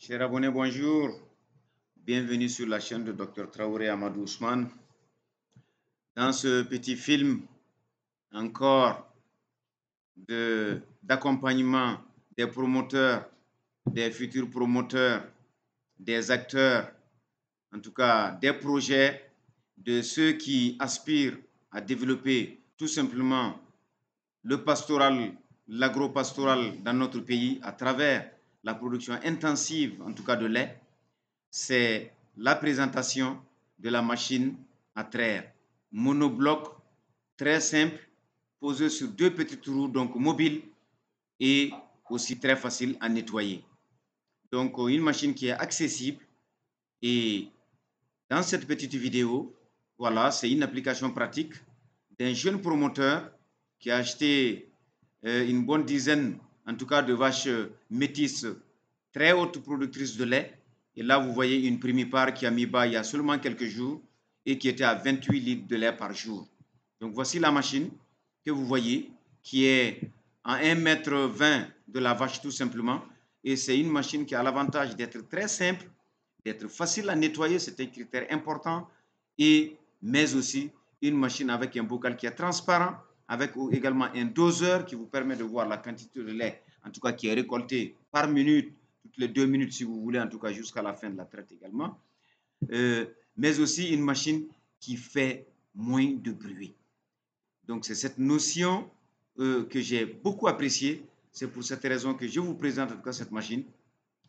Chers abonnés, bonjour. Bienvenue sur la chaîne de Dr Traoré Amadou Ousmane. Dans ce petit film, encore d'accompagnement des promoteurs, des futurs promoteurs, des acteurs, en tout cas des projets, de ceux qui aspirent à développer tout simplement le pastoral, l'agro-pastoral dans notre pays à travers la production intensive, en tout cas de lait. C'est la présentation de la machine à traire monobloc très simple, posée sur deux petites roues, donc mobile et aussi très facile à nettoyer. Donc une machine qui est accessible. Et dans cette petite vidéo, voilà, c'est une application pratique d'un jeune promoteur qui a acheté une bonne dizaine, en tout cas, de vaches métisses très hautes productrices de lait. Et là, vous voyez une primipare qui a mis bas il y a seulement quelques jours et qui était à 28 litres de lait par jour. Donc, voici la machine que vous voyez qui est à 1,20 m de la vache tout simplement. Et c'est une machine qui a l'avantage d'être très simple, d'être facile à nettoyer, c'est un critère important, mais aussi une machine avec un bocal qui est transparent, avec également un doseur qui vous permet de voir la quantité de lait, en tout cas qui est récolté par minute, toutes les 2 minutes si vous voulez, en tout cas jusqu'à la fin de la traite également. Mais aussi une machine qui fait moins de bruit. Donc c'est cette notion que j'ai beaucoup appréciée. C'est pour cette raison que je vous présente en tout cas cette machine.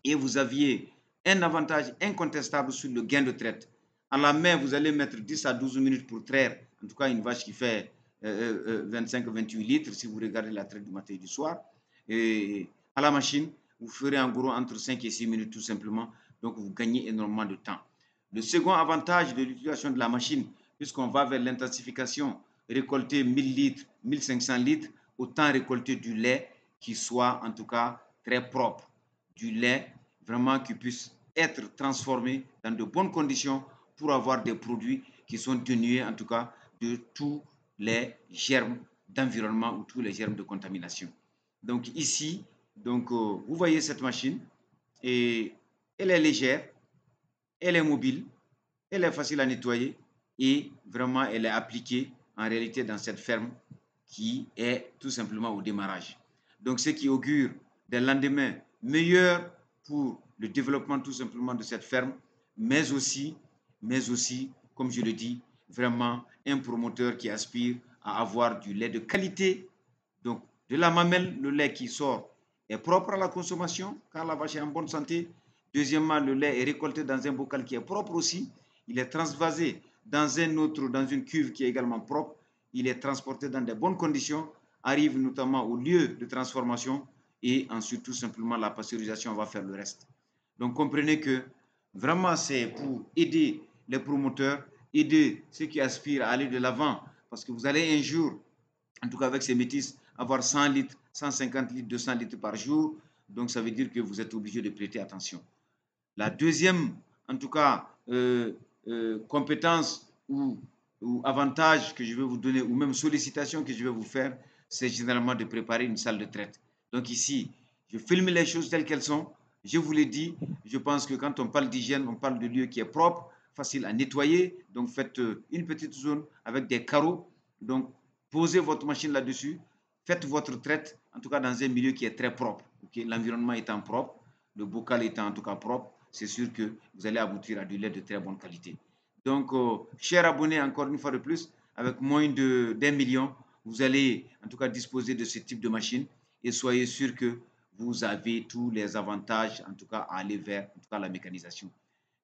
Et vous aviez un avantage incontestable sur le gain de traite. À la main, vous allez mettre 10 à 12 minutes pour traire, en tout cas une vache qui fait 25-28 litres, si vous regardez la traite du matin et du soir. Et à la machine, vous ferez en gros entre 5 et 6 minutes tout simplement, donc vous gagnez énormément de temps. Le second avantage de l'utilisation de la machine, puisqu'on va vers l'intensification, récolter 1000 litres, 1500 litres, autant récolter du lait qui soit en tout cas très propre, du lait vraiment qui puisse être transformé dans de bonnes conditions pour avoir des produits qui sont dénués en tout cas de tous les germes d'environnement ou tous les germes de contamination. Donc ici, vous voyez cette machine et elle est légère, elle est mobile, elle est facile à nettoyer et vraiment elle est appliquée en réalité dans cette ferme qui est tout simplement au démarrage. Donc ce qui augure des lendemains meilleurs pour le développement tout simplement de cette ferme, mais aussi, comme je le dis, vraiment un promoteur qui aspire à avoir du lait de qualité. Donc de la mamelle, le lait qui sort est propre à la consommation car la vache est en bonne santé. Deuxièmement, le lait est récolté dans un bocal qui est propre aussi. Il est transvasé dans une cuve qui est également propre. Il est transporté dans de bonnes conditions, arrive notamment au lieu de transformation et ensuite tout simplement la pasteurisation va faire le reste. Donc comprenez que vraiment c'est pour aider les promoteurs, aider ceux qui aspirent à aller de l'avant parce que vous allez un jour, en tout cas avec ces métis, avoir 100 litres, 150 litres, 200 litres par jour. Donc ça veut dire que vous êtes obligé de prêter attention. La deuxième, en tout cas, compétence ou avantage que je vais vous donner, ou même sollicitation que je vais vous faire, c'est généralement de préparer une salle de traite. Donc ici, je filme les choses telles qu'elles sont. Je vous l'ai dit, je pense que quand on parle d'hygiène, on parle de lieu qui est propre, facile à nettoyer. Donc faites une petite zone avec des carreaux. Donc posez votre machine là-dessus. Faites votre traite, en tout cas dans un milieu qui est très propre. Okay? L'environnement étant propre, le bocal étant en tout cas propre, c'est sûr que vous allez aboutir à du lait de très bonne qualité. Donc, chers abonnés, encore une fois de plus, avec moins d'1 million, vous allez en tout cas disposer de ce type de machine et soyez sûr que vous avez tous les avantages, en tout cas, à aller vers en tout cas, la mécanisation.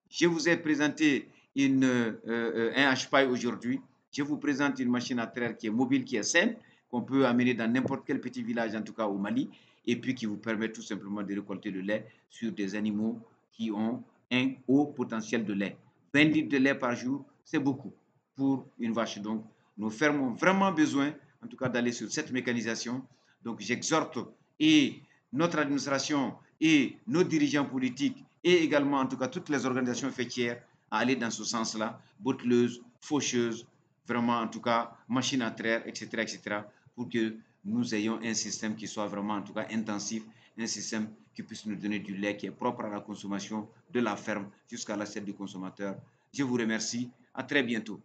Je vous ai présenté un HPI aujourd'hui. Je vous présente une machine à traire qui est mobile, qui est simple, qu'on peut amener dans n'importe quel petit village, en tout cas au Mali, et puis qui vous permet tout simplement de récolter le lait sur des animaux qui ont un haut potentiel de lait. 20 litres de lait par jour, c'est beaucoup pour une vache. Donc, nos fermes ont vraiment besoin, en tout cas, d'aller sur cette mécanisation. Donc, j'exhorte et notre administration et nos dirigeants politiques et également, en tout cas, toutes les organisations fêtières à aller dans ce sens-là, botteleuses, faucheuses, vraiment, en tout cas, machines à traire, etc., pour que nous ayons un système qui soit vraiment, en tout cas, intensif, un système qui puisse nous donner du lait qui est propre à la consommation de la ferme jusqu'à l'assiette du consommateur. Je vous remercie. À très bientôt.